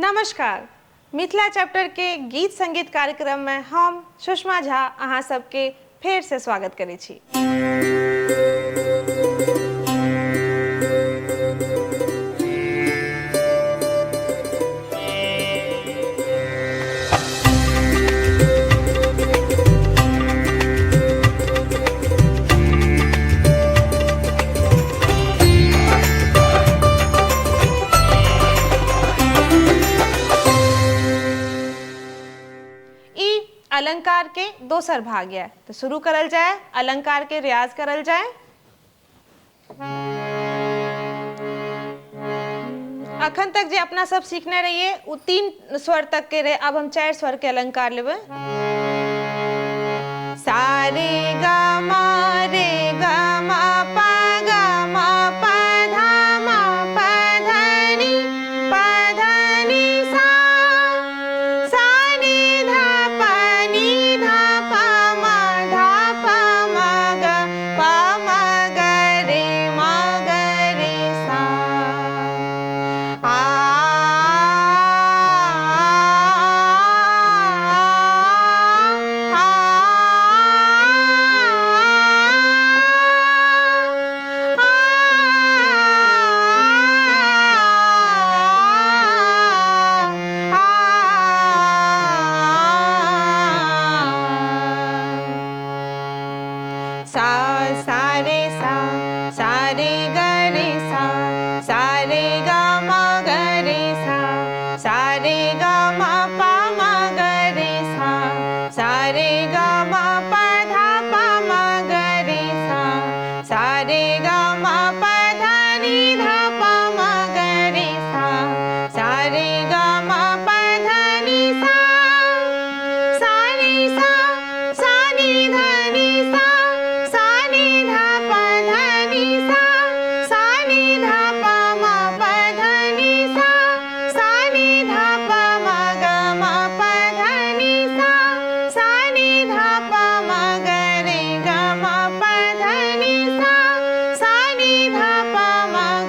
नमस्कार। मिथिला चैप्टर के गीत संगीत कार्यक्रम में हम सुषमा झा अहाँ सबके फेर से स्वागत करै छी। अलंकार के दोसर भाग है तो शुरू करल जाए। अलंकार के रियाज करल जाए। अखन तक जे अपना सब सीखने रहिए वो 3 स्वर तक के रहे, अब हम 4 स्वर के अलंकार लेबे। सा रे गा मा रे गा मा पा गा मा पा धा मा पा धा नी सा सा नी धा पा नी धा पा मा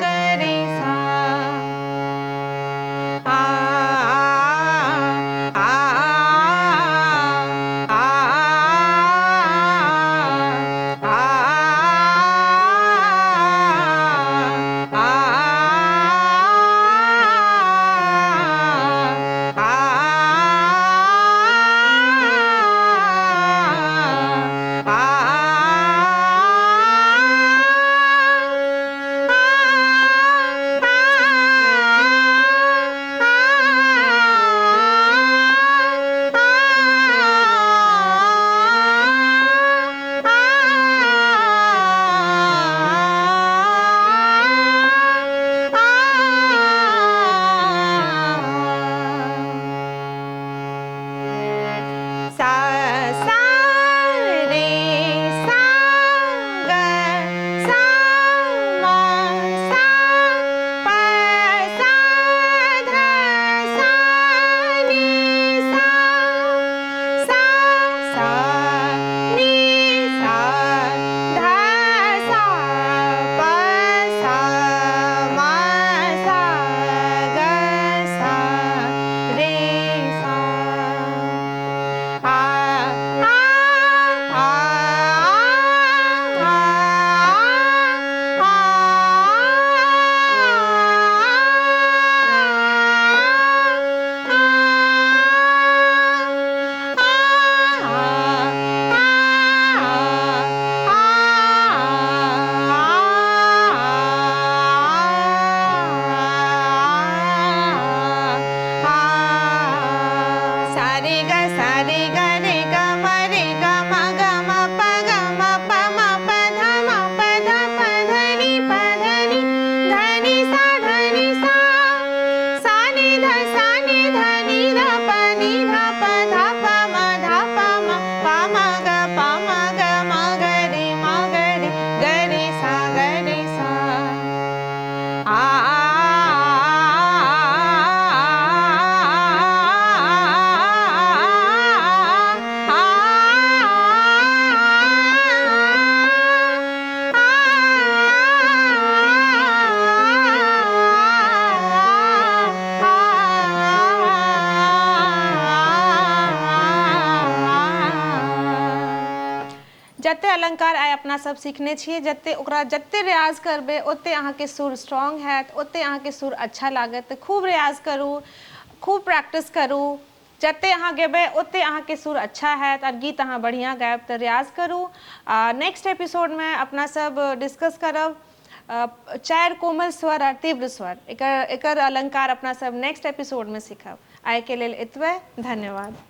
ग रे सा आ जते अलंकार आइ अपना सब सीखने छियै, जते ओकरा जते रियाज करबै ओते अहाँके सुर स्ट्रॉन्ग हैत, ओते अहाँके सुर अच्छा लागत। तऽ खूब रियाज करू, खूब प्रैक्टिस करू, जते अहाँ गेबै ओते अहाँके सुर अच्छा हैत और गीत अहाँ बढ़िया गायब। तऽ रियाज करू। नेक्स्ट एपिसोडमे अपना सब डिस्कस करब 4 कोमल स्वर और तीव्र स्वर, एकर अलंकार अपना सब नेक्स्ट एपिसोडमे सीखब। आइके लेल एतबे, धन्यवाद।